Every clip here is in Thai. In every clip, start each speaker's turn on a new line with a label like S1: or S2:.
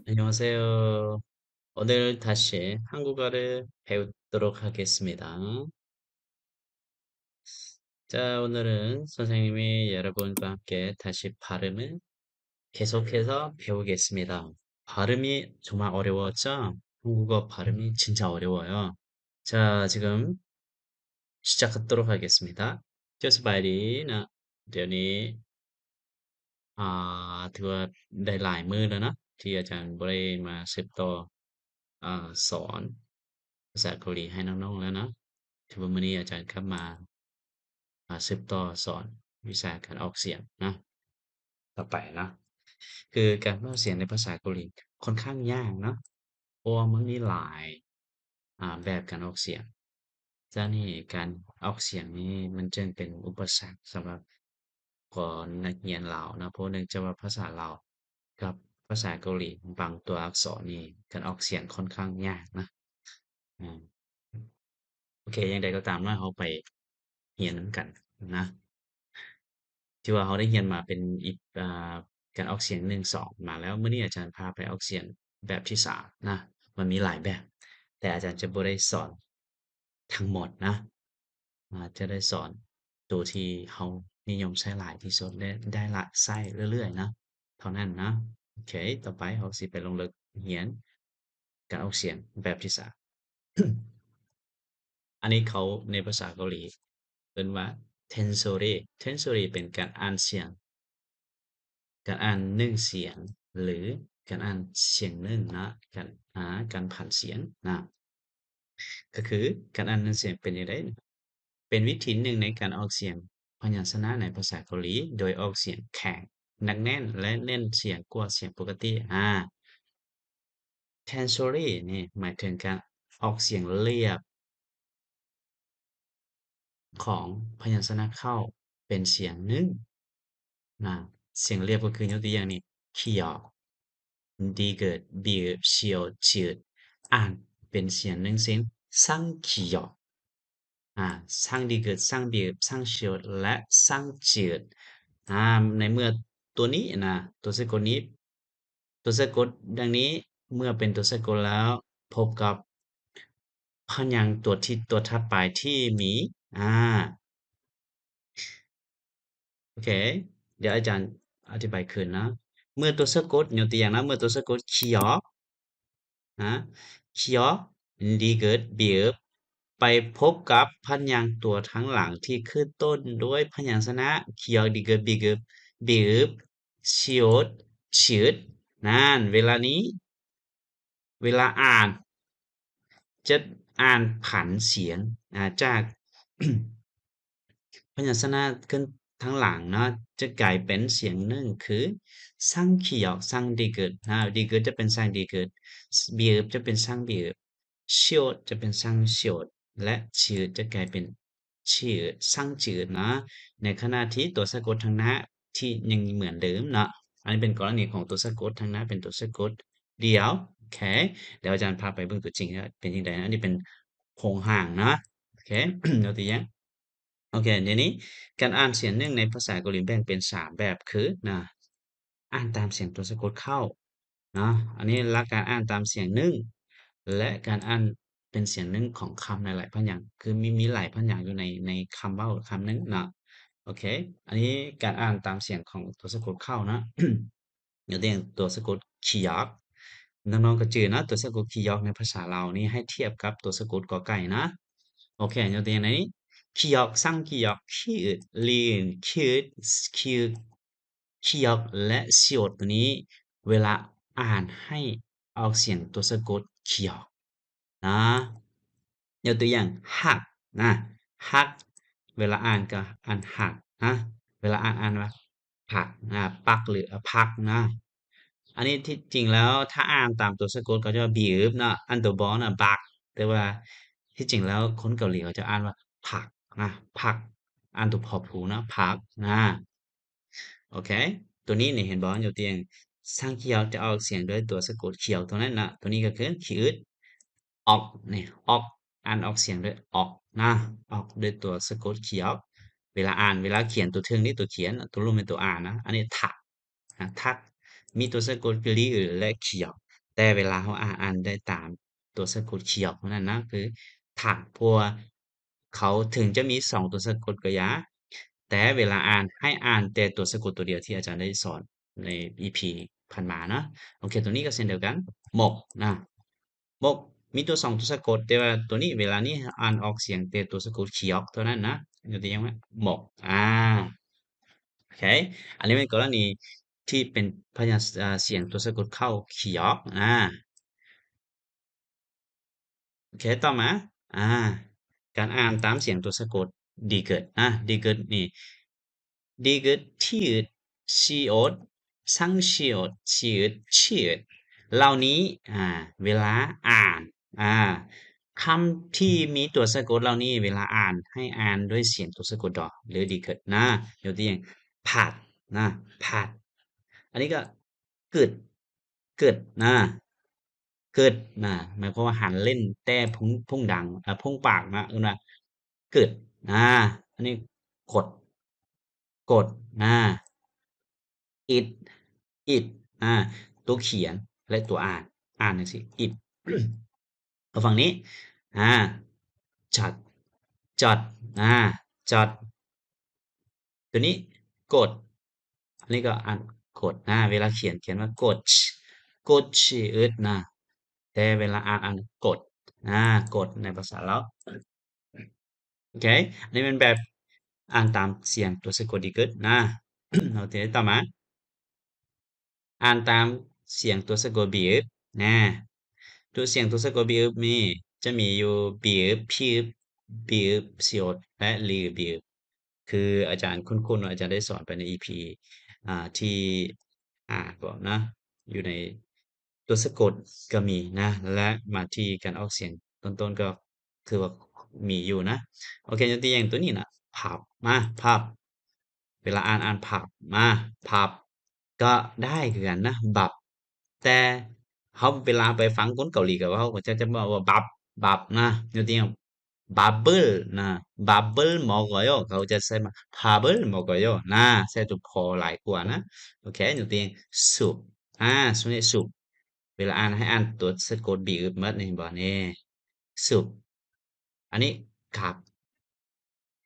S1: 안녕하세요. 오늘 다시 한국어를 배우도록 하겠습니다. 자, 오늘은 선생님이 여러분과 함께 다시 발음을 계속해서 배우겠습니다. 발음이 정말 어려웠죠? 한국어 발음이 진짜 어려워요. 자, 지금 시작하도록 하겠습니다. Just bài đi nè. Điềuนี้ถือว่าได้หลายมื้อแล้วเนาะที่อาจารย์บ่ได้มาสืบต่อสอนภาษาเกาหลีให้น้องๆแล้วเนาะถือว่ามื้อนี้อาจารย์กลับมาสืบต่อสอนวิชาการออกเสียงเนาะต่อไปเนาะคือการออกเสียงในภาษาเกาหลีค่อนข้างยากเนาะเพราะว่ามันมีหลายแบบการออกเสียงฉะนั้นนี่การออกเสียงนี้มันจึงเป็นอุปสรรคสำหรับของนักเรียนลาวเนาะเพราะเนื่องจากว่าภาษาลาวกับภาษาเกาหลีบางตัวอักษรนี่การออกเสียงค่อนข้างยากนะอืมโอเคอย่างใดก็ตามว่าเราไปเรียนนำกันนะที่ว่าเราได้เรียนมาเป็นอีกการออกเสียง1 2มาแล้วมื้อนี้อาจารย์พาไปออกเสียงแบบที่3นะมันมีหลายแบบแต่อาจารย์จะบ่ได้สอนทั้งหมดนะจะได้สอนตัวที่เรานิยมใช้หลายที่สุดและได้ละใช้เรื่อยๆนะเท่านั้นนะโอเคต่อไปเราสิไปลงลึกเรียนการออกเสียงแบบที่3 อันนี้เขาในภาษาเกาหลีเรียกว่า tensori tensori เป็นการอ่านเสียงการอ่าน1เสียงหรือการอ่านเสียงหนึ่งนะการผันเสียงนะก็คือการอ่าน1เสียงเป็นจั่งใดเป็นวิธีหนึ่งในการออกเสียงพยัญชนะในภาษาเกาหลีโดยออกเสียงแข็งหนักแน่นและเน้นเสียงกว่าเสียงปกติtensori นี่หมายถึงการออกเสียงเรียบของพยัญชนะเข้าเป็นเสียงหนึ่ง เสียงเรียบก็คือยกตัวอย่างนี่ขี้ออกดีเกิดบีบเฉียวจืดอ่านเป็นเสียงหนึ่งเสียงซังขี้ออกซังดีเกิดซังบีบซังเฉียวและซังจืดในเมื่อตัวนี้นะตัวสะกดนี้ตัวสะกดดังนี้เมื่อเป็นตัวสะกดแล้วพบกับพยางค์ตัวถัดไปที่มีอ่า โอเคเดี๋ยวอาจารย์อธิบายคืนนะเมื่อตัวสะกดยกตัวอย่างนะเมื่อตัวสะกดขียอนะขียอดีเกิดเบียบไปพบกับพยางค์ตัวทั้งหลังที่ขึ้นต้นด้วยพยัญชนะขียอดีเกิดบีเกิบบีบฉยดฉืดนั่นเวลานี้เวลาอ่านจะอ่านผันเสียงจาก พยัญชนะขึ้นทั้งหลังเนาะจะกลายเป็นเสียงหนึ่งคือสร้างเขียวสร้างดีเกิดดีเกิดจะเป็นสร้างดีเกิดเบียบจะเป็นสร้างเบียบเฉียวจะเป็นสร้างเฉียวและชืดจะกลายเป็นชืดสร้างจืดนะในขณะที่ตัวสะกดทางหน้าที่ยังเหมือนเดิมเนาะอันนี้เป็นกรณีของตัวสะกดทางหน้าเป็นตัวสะกดเดียวโอเคเดี๋ยวอาจารย์พาไปเบิ่งตัวจริงว่าเป็นจั่งใดนะอันนี้เป็นโครงห่างนะโอเคยกตัวอย่าง โอเคทีนี้การอ่านเสียงหนึ่งในภาษาเกาหลีแบ่งเป็น3แบบคืออ่านตามเสียงตัวสะกดเข้านะอันนี้และการอ่านตามเสียงนึ่งและการอ่านเป็นเสียงนึ่งของคำในหลายพยางค์คือมีหลายพยางค์อยู่ในคำเว้าคำหนึ่งนะโอเคอันนี้การอ่านตามเสียงของตัวสะกดเข้านะยกตัวอย่างตัวสะกดขียอกน้องๆก็จือนะตัวสะกดขียอกในภาษาลาวนี่ให้เทียบกับตัวสะกดกอไก่นะโอเคยกตัวอย่างในนี้ 기억, 상기억, 키읔, 리을, 키읔, 키읔, 키역 และสยดตัวนี้เวลาอ่านให้ออกเสียงตัวสะกดขียอกนะยกตัวอย่างหักนะหักเวลาอ่านก็อ่านหักนะเวลาอ่านว่าผักปักหรือพักนะอันนี้ที่จริงแล้วถ้าอ่านตามตัวสะกดก็จะว่าบีบนะอันตัวบอนะบักแต่ว่าที่จริงแล้วคนเกาหลีเขาจะอ่านว่าผักนะผักอ่านตัวพอผูนะผักนะโอเคตัวนี้เนี่ยเห็นบอกอยู่ตัวอย่างสร้างเคียวจะออกเสียงด้วยตัวสะกดเคียวตัวนั้นนะตัวนี้ก็คือขีอึดออกเนี่ยออกอ่านออกเสียงด้วยออกนะออกด้วยตัวสะกดเคียวเวลาอ่านเวลาเขียนตัวเทิงนี่ตัวเขียนตัวรูปเป็นตัวอ่านนะอันนี้ถักทักมีตัวสะกดกรีและเขียว แต่เวลาเราอ่านได้ตามตัวสะกดเขียวเท่านั้นนะคือถ้าเพราะว่าเขาถึงจะมี2ตัวสะกดก็หยาแต่เวลาอ่านให้อ่านแต่ตัวสะกดตัวเดียวที่อาจารย์ได้สอนใน EP ผ่านมาเนาะโอเคตัวนี้ก็เช่นเดียวกันหมกนะหมกมีตัว2ตัวสะกดแต่ว่าตัวนี้เวลานี้อ่านออกเสียงแต่ตัวสะกดเขียวเท่านั้นนะยกตัวอย่างว่าหมกโอเคอันนี้เป็นกรณีที่เป็นพยัญชนะเสียงตัวสะกดเข้าเขียวโอเคต่อมาอ่าการอ่านตามเสียงตัวสะกดดีเกิดดีเกิดนี่ดีเกิดที่อึดชีอดซังชีอดชีอึดชีอึดเหล่านี้เวลาอ่านอ่าคำที่มีตัวสะกดเหล่านี้เวลาอ่านให้อ่านด้วยเสียงตัวสะกดดอหรือดีเกิดยกตัวอย่างผัดนะผัดอันนี้ก็กึดกึดเกิดหมายความว่าหันเล่นแต่พุงดังพุงปากนะเอิ้นว่าเกิดอาอันนี้กดกดit it อาตัวเขียนและตัวอ่านจังซี่ it มาฝั่งนี้อาจัดจัดอาจัดตัวนี้กดอันนี้ก็อ่านกดเวลาเขียนว่ากดกดอึดแต่เวลาอ่านกดกดในภาษาลาวโอเคอันนี้เป็นแบบอ่านตามเสียงตัวสะกดดีเกิดโอเคต่อมาอ่านตามเสียงตัวสะกดบีอึบนะตัวเสียงตัวสะกดบีอึบมีจะมีอยู่บีอึบพีอึบบีอึบสยดและลีอึบบีอึบคืออาจารย์คุ้นๆว่าอาจารย์ได้สอนไปใน EP ที่ก็อยู่ในตัวสะกดก็มีและมาที่การออกเสียงต้นๆก็คือว่ามีอยู่นะโอเคยกตัวอย่างตัวนี้น่ะผับผับเวลาอ่านผับผับก็ได้คือกันนะบับแต่เขาเวลาไปฟังคนเกาหลีก็เขาก็จะบอกว่าบับยกตัวอย่าง 밥을 밥을 먹어요 เขาจะใช้มา 밥을 먹어요 ใช้ตัวพอหลายกว่านะโอเคยกตัวอย่าง soup ส่วนนี้ soup เวลาอ่านให้อ่านตัวสะกดบีอึบหมดนี่เห็นบ่นี่ soup อันนี้ครับ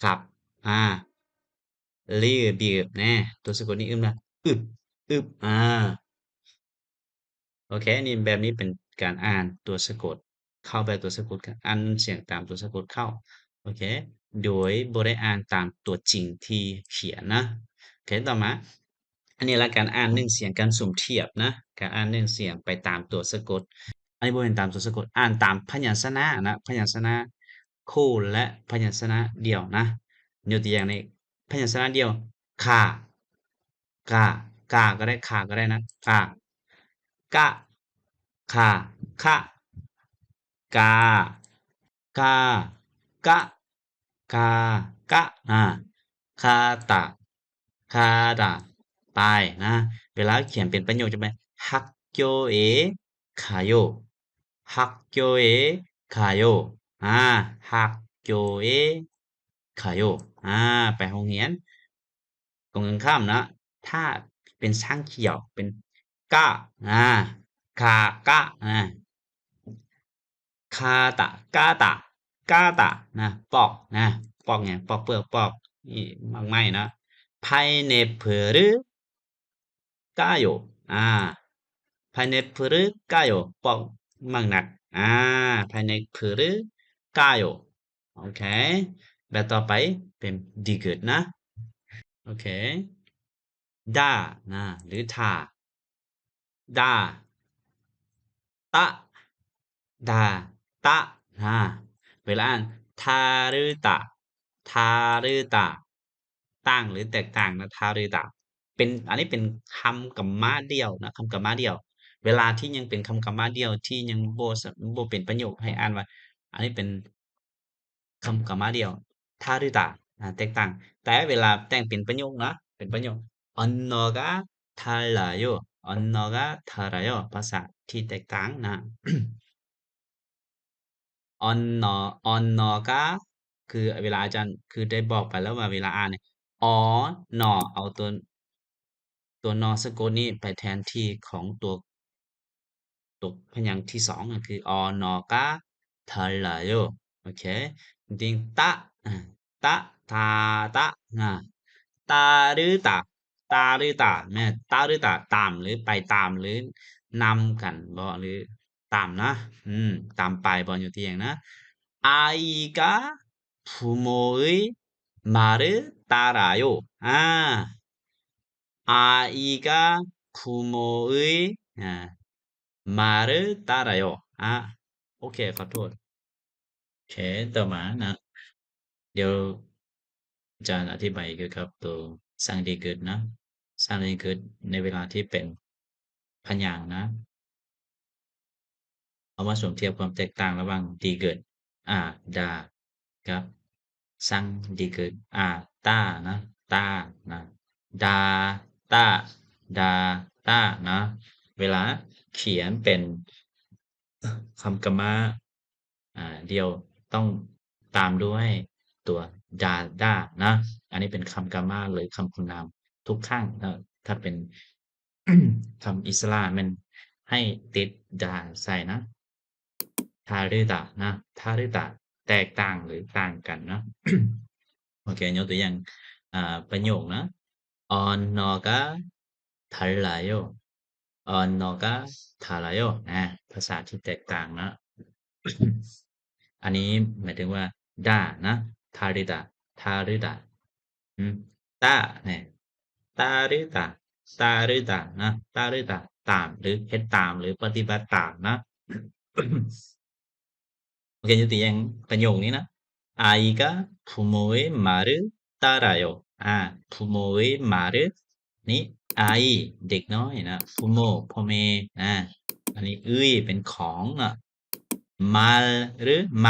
S1: ครับอ่าลีบีบแน่ตัวสะกดนี้อึบนะอึบอึบโอเคนี่แบบนี้เป็นการอ่านตัวสะกดเข้าแบบตัวสะกดอ่านเสียงตามตัวสะกดเข้าโอเคโดยบ่ได้อ่านตามตัวจริงที่เขียนนะโอเคต่อมาอันนี้ละการอ่าน1เสียงการสุ่มเทียบนะการอ่าน1เสียงไปตามตัวสะกดอันนี้บ่แม่นตามตัวสะกดอ่านตามพยัญชนะพยัญชนะคู่และพยัญชนะเดี่ยวนะยกตัวอย่างในพยัญชนะเดียวค่กะก็ได้คาก็ได้นะกะค่ะคะกากากะกากะคาตะคาดะไปเวลาเขียนเป็นประโยคจะเป็น학교에가요 학교에 가요อา학교에 가요ไปโรงเรียนตรงกันข้ามนะถ้าเป็นช่างเขียวเป็นกะคากะคาตะกาตะกาตะปอกปอกหยังปอกเปลือกปอกนี่มากไม้นะ 파인애플을 까요. 파인애플을 까요. 뻑, 막락. 파인애플을 까요. โอเคแบบต่อไปเป็นดีเกิดนะโอเคด้าหรือทาด้าตะดาตะเวลาอ่านทาหรือตะทาหรือตะต่างหรือแตกต่างนะทาหรือตะเป็นอันนี้เป็นคำกรรมะเดียวนะคำกรรมะเดียวเวลาที่ยังเป็นคำกรรมะเดียวที่ยังบ่เป็นประโยคให้อ่านว่าอันนี้เป็นคำกรรมะเดียวทาหรือตะแตกต่างแต่เวลาแต่งเป็นประโยคนะเป็นประโยค언어가 달라요 언어가 달라요 ภาษาที่แตกต่างนะ 언어 언어가 คือเวลาอาจารย์คือได้บอกไปแล้วว่าเวลาอ่านเนี่ยอ๋อนอเอาตัวนอสะกดนี้ไปแทนที่ของตัว ตกพยางค์ที่2ก็คือ언어가 달라요 โอเคจริงๆอ่าตะทาตะ따르다 따르다 แม่ 따르다 ตามหรือไปตามหรือนำกันบ่หรือตามนะตามไปบ่อยู่ที่หยังนะ 아이가 부모의 말을 따라요. 아이가 부모의 말을 따라요. 오케이, ขอโทษโอเคต่อมานะเดี๋ยวอาจารย์อธิบายเกี่ยวกับตัวสร้างดีเกิดนะสร้างดีเกิดในเวลาที่เป็นพยางค์นะเอามาสวมเทียบความแตกต่างระหว่างดีเกิดดากับสร้างดีเกิดต้านะต้านะดาต้าดาต้านะเวลาเขียนเป็นคำกรรมะเดียวต้องตามด้วยตัวดาด้านะอันนี้เป็นคำกรรมะหรือคำคุณนามทุกครั้งนะถ้าเป็น คำอิสลามมันให้ติดดาใส่นะทาริดะนะทาริดะแตกต่างหรือต่างกันนะ โอเคยกตัวอย่างประโยคนะ 언어가 달라요 언어가 달라요 ภาษาที่แตกต่างนะ อันนี้หมายถึงว่าด้านะทาริดะทาริดะอืมต้าเนี่ยตาริดะตาริดะนะตาริดะตามหรือเฮ็ดตามหรือปฏิบัติตามนะ โอเคยกตัวอย่างประโยคนี้นะ 아이가 부모의 말을 따라요. 부모의 말을 นี้ I เด็กน้อยนะ 부모 พ่อแม่อันนี้เป็นของนะ 말 หรือ 말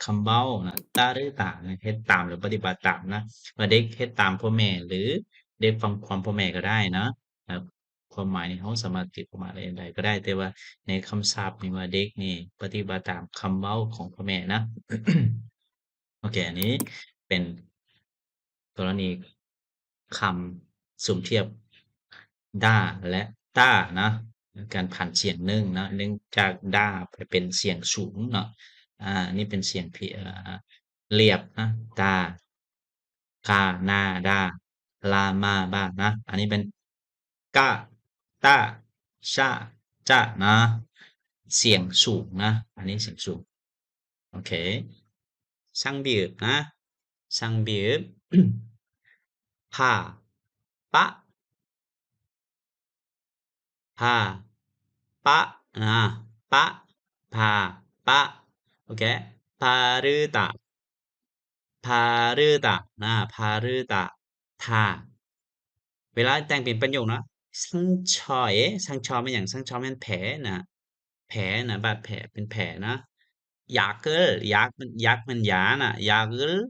S1: คำเว้านะ 따르다 เฮ็ดตามหรือปฏิบัติตามนะว่าเด็กเฮ็ดตามพ่อแม่หรือเด็กฟังความพ่อแม่ก็ได้นะครับความหมายนี่เราสามารถตีความหมายอะไรใดก็ได้แต่ว่าในคำศัพท์นี่ว่าเด็กนี่ปฏิบัติตามคำเว้าของพ่อแม่นะ โอเคอันนี้เป็นกรณีคำสุ่มเทียบด้าและต้านะการผ่านเสียงหนึ่งนะเนื่องจากด้าไปเป็นเสียงสูงเนาะนี่เป็นเสียงเรียบนะดาคานาดาลามาบานะอันนี้เป็นกะตาชะจะนะเสียงสูงนะอันนี้เสียงสูงโอเคช่างบีบนะช่างบีบ 파, 빠, 파, 빠, 빠, 파, 빠. 오케이. 바르다, 바르다, 바르다, 타. เวลาแต่งเป็นประโยคนะ상처에 เป็นอย่าง상처เป็นแผลนะแผลนะบาดแผลเป็นแผลนะ약은ยานะ약을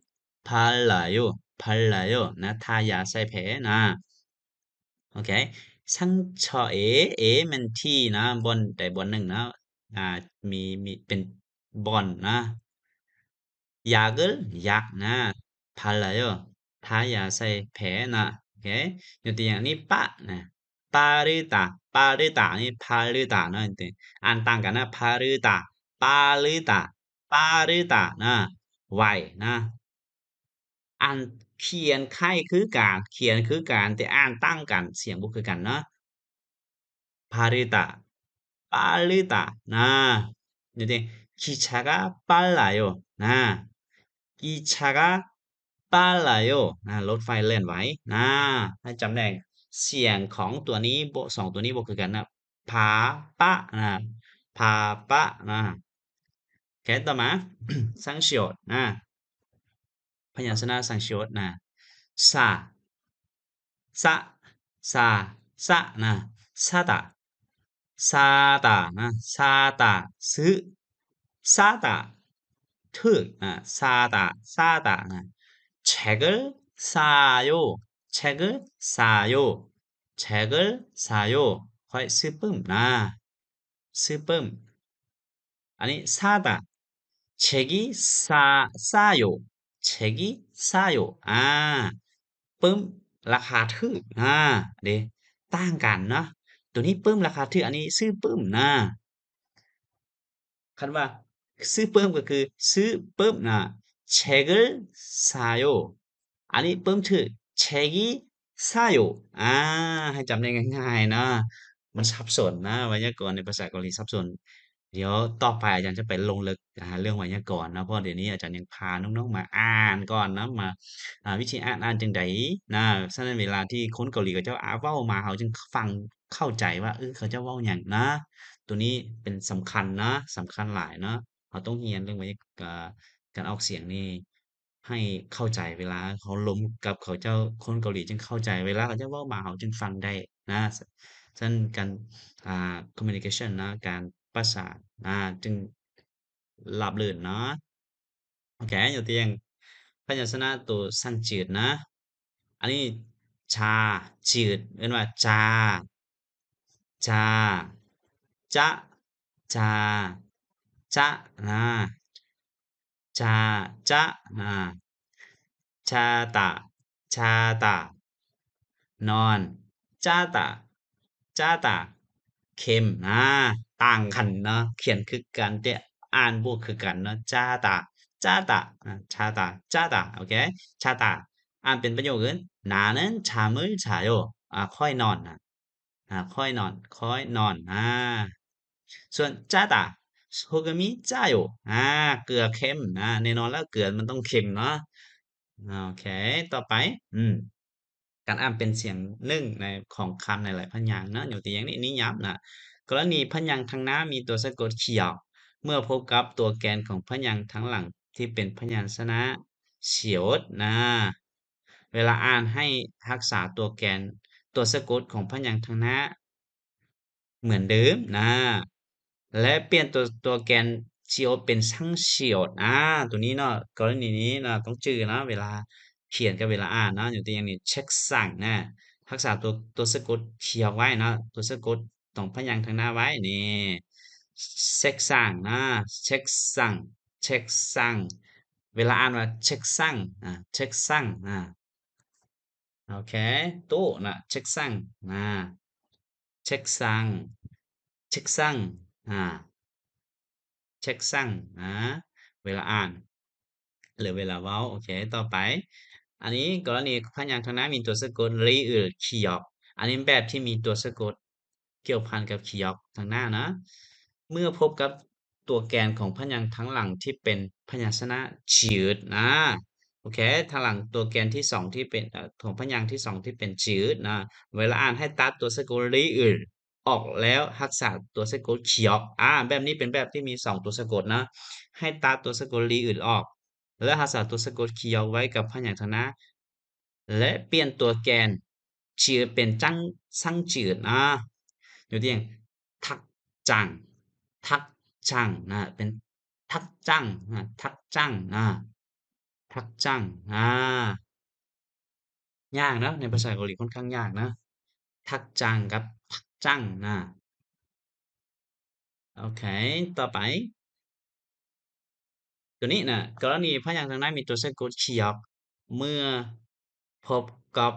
S1: 발라요 발라요 นะทายาใส่แผลนะโอเค상처에มันที่นะบอนใดบอนหนึ่งนะมีเป็นบอนนะ 약นะ발라요ทายาใส่แผลนะโอเคยกตัวอย่างนี้ปะนะ 빠르다 빠르다 นี่ 빠르다 นะอ่านต่างกันนะ 빠르다 빠르다 빠르다 นะไวนะอ่านเขียนคล้ายคือกันเขียนคือกันแต่อ่านต่างกันเสียงบ่คือกันเนาะ 빠르다 빠르다 근데 기차가 빨라요 기차가 빨라요 รถไฟเลื่อนไหวให้จำได้เสียงของตัวนี้สองตัวนี้บ่คือกันนะผาปะผาปะโอเคต่อมาสังโชตพยัญชนะสังโชตซาซะซาซะซาดะ 사다 사다 싸다 싸다 책을 사요 책을 사요 책을 사요 거의 스쁨 아니 사다 책이 싸요 책이 싸요 ปึ้มราคาถูกเด้ต่างกันเนาะตัวนี้ปึ้มราคาถูกอันนี้ซื้อปึ้ม คำว่าซื้อเพิ่มก็คือซื้อเพิ่มนะ책을사요อันนี้เพิ่มชื่อ책이사요อาให้จำได้ง่ายๆนะมันสับสนนะไวยากรณ์ในภาษาเกาหลีสับสนเดี๋ยวต่อไปอาจารย์จะไปลงลึกเรื่องไวยากรณ์นะเพราะเดี๋ยวนี้อาจารย์ยังพาน้องๆมาอ่านก่อนนะมาวิธีอ่านจั่งใดนะฉะนั้นเวลาที่คนเกาหลีเขาเจ้าเว้ามาเขาจึงฟังเข้าใจว่าเขาเจ้าเว้าหยังนะ ตัวนี้เป็นสำคัญนะสำคัญหลายเนาะเราต้องเรียนเรื่องไว้การออกเสียงนี่ให้เข้าใจเวลาเขาล้มกับเขาเจ้าคนเกาหลีจึงเข้าใจเวลาเขาเจ้าเว้ามาเขาจึงฟังได้นะฉะนั้นการcommunication นะการประสานจึงราบรื่นเนาะโอเคยกตัวอย่างพยัญชนะตัวสั้นจืดนะอันนี้ชาจืดเรียกว่าจาจาจ๊ะจาจ๊ะนะจาจ๊ะนะชาตะชาตะนอนจ้าตะจ้าตะเข็มต่างกันเนาะเขียนคือกันแต่อ่านบ่คือกันเนาะจ้าตะจ้าตะชาตะจ้าตะโอเคชาตะอ่านเป็นประโยคอื่น나는잠을자요ค่อยนอนค่อยนอนค่อยนอนส่วนจ้าตะโฮกามิจ้าโยเกลือเค็มแน่นอนแล้วเกลือมันต้องเค็มเนาะโอเคต่อไปการอ่านเป็นเสียงหนึ่งในของคำในหลายพยางค์นะยกตัวอย่างนี้นิยามนะกรณีพยางค์ทางหน้ามีตัวสะกดเขียวเมื่อพบกับตัวแกนของพยางค์ทั้งหลังที่เป็นพยัญชนะเฉียวเวลาอ่านให้รักษาตัวแกนตัวสะกดของพยางค์ทางหน้าเหมือนเดิมและเปลี่ยนตัวแกนเฉียวเป็นช่างเฉียวตัวนี้เนาะกรณีนี้นะต้องจือนะเวลาเขียนกับเวลาอ่านนะอย่างตัวอย่างนี้เช็คสั่งรักษาตัวสะกดเขียวไว้นะตัวสะกดตรงพยางค์ทางหน้าไว้นี่เช็คสั่งเช็คสั่งเช็คสั่งเวลาอ่านว่าเช็คสั่งเช็คสั่งโอเคตู้นะเช็คสั่งเช็คสั่งเช็คสั่งเช็กซังเวลาอ่านหรือเวลาเว้าโอเคต่อไปอันนี้กรณีพยางค์ข้างหน้ามีตัวสะกดรีหรือคีย์ออกอันนี้แบบที่มีตัวสะกดเกี่ยวพันกับคีย์ออกทางหน้านะเมื่อพบกับตัวแกนของพยางค์ทั้งหลังที่เป็นพยัญชนะจืดโอเคทางหลังตัวแกนที่2ที่เป็นของพยางค์ที่2ที่เป็นจืดเวลาอ่านให้ตัดตัวสะกดรีอื่นออกแล้วรักษาตัวสะกดเขียวแบบนี้เป็นแบบที่มี2ตัวสะกดนะให้ตัดตัวสะกดรีอื่นออกและรักษาตัวสะกดเขียวไว้กับพยัญชนะและเปลี่ยนตัวแกนจืดเป็นจั่งจืดยกตัวอย่างทักจังทักจังเป็นทักจังทักจังทักจังยากนะในภาษาเกาหลีค่อนข้างยากนะทักจังกับทักจังโอเคต่อไปตัวนี้กรณีพยางค์ทางหน้ามีตัวสะกดเขียวเมื่อพบกับ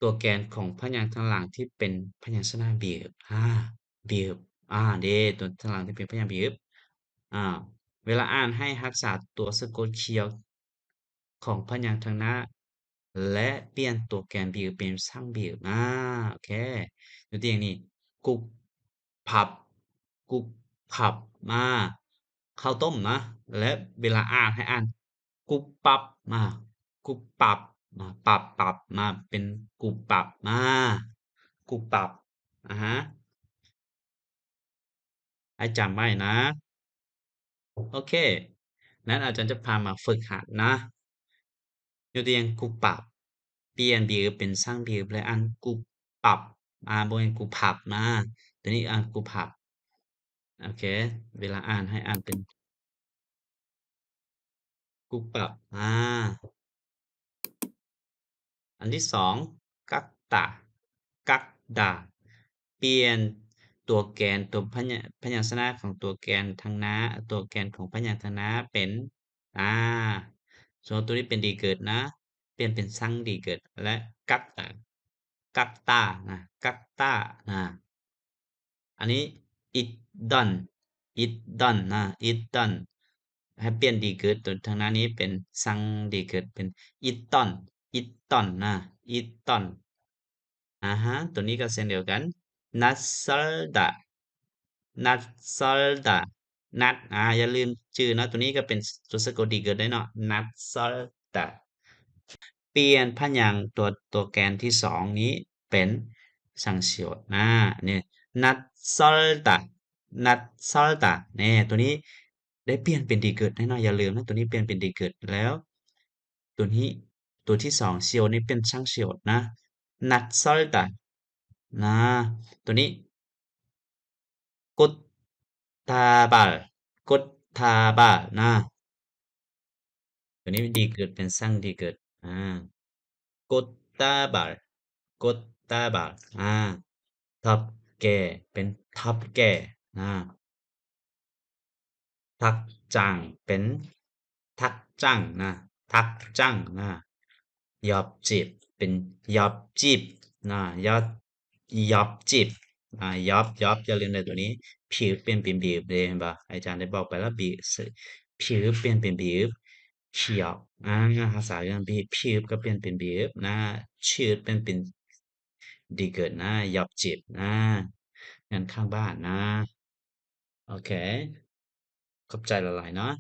S1: ตัวแกนของพยางค์ทางหลังที่เป็นพยัญชนะบีบบีบเด้ตัวทางหลังที่เป็นพยางค์บีบอ่าเวลาอ่านให้รักษาตัวสะกดเขียวของพยางค์ทางหน้าและเปลี่ยนตัวแกนบีบเป็นช่างบีบโอเคยกตัวอย่างนี้กุบผับกุบผับข้าวต้มนะและเวลาอ่านให้อ่านกุบปับกุบปับปับมาเป็นกุบปับกุบปับอะฮะให้จำไว้นะโอเคนั้นอาจารย์จะพามาฝึกหัดนะยกตัวอย่างกุบปับเปลี่ยนบีบเป็นสร้างบีบและอ่านกุบปับบ่แม่นกุบผับตัวนี้อ่านกุบผับโอเคเวลาอ่านให้อ่านเป็นกุบปับอันที่2กักตะกักดะเปลี่ยนตัวแกนตัวพยัญชนะของตัวแกนทางหน้าตัวแกนของพยัญชนะเป็นอ่าส่วนตัวนี้เป็นดีเกิดนะเปลี่ยนเป็นซังดีเกิดและกักตะกักตากักตาอันนี้ it done it done นะ it done ให้เปลี่ยน ดีเกิดตัวทางหน้านี้เป็นสั่ง ดีเกิดเป็น it done it done นะ it done อะฮะตัวนี้ก็เช่นเดียวกัน Nasalda Nasalda Nat อย่าลืมชื่อเนาะตัวนี้ก็เป็นตัวสะกด ดีเกิดได้เนาะ Nasalda เปลี่ยนพยางค์ตัวแกนที่สองนี้เป็นสังเสียวเนี่ย Nasalda Nasalda เนี่ยตัวนี้ได้เปลี่ยนเป็น ดีเกิดแน่นอนอย่าลืมนะตัวนี้เปลี่ยนเป็น ดีเกิดแล้วตัวนี้ตัวที่สองเสียวนี้เป็นช่างเสียวนะ Nasalda นะตัวนี้ Gotabal Gotabal นะตัวนี้ดีเกิดเป็นสร้างดีเกิดGotabal Gotabal ทับแก่เป็นทับแก่อาทักจังเป็นทักจังนะทักจังยอบจีบเป็นยอบจีบยอบจีบยอบอย่าลืมเลยตัวนี้ผิวเปลี่ยนเป็นบีบเลยเห็นเปล่าอาจารย์ได้บอกไปแล้วบีบผิวเปลี่ยนเป็นบีบเขียวภาษาเรื่องบีบผิวก็เปลี่ยนเป็นบีบชื่อเป็นดีเกิดยอบจีบงานข้างบ้านโอเคขอบใจหลายๆเนาะ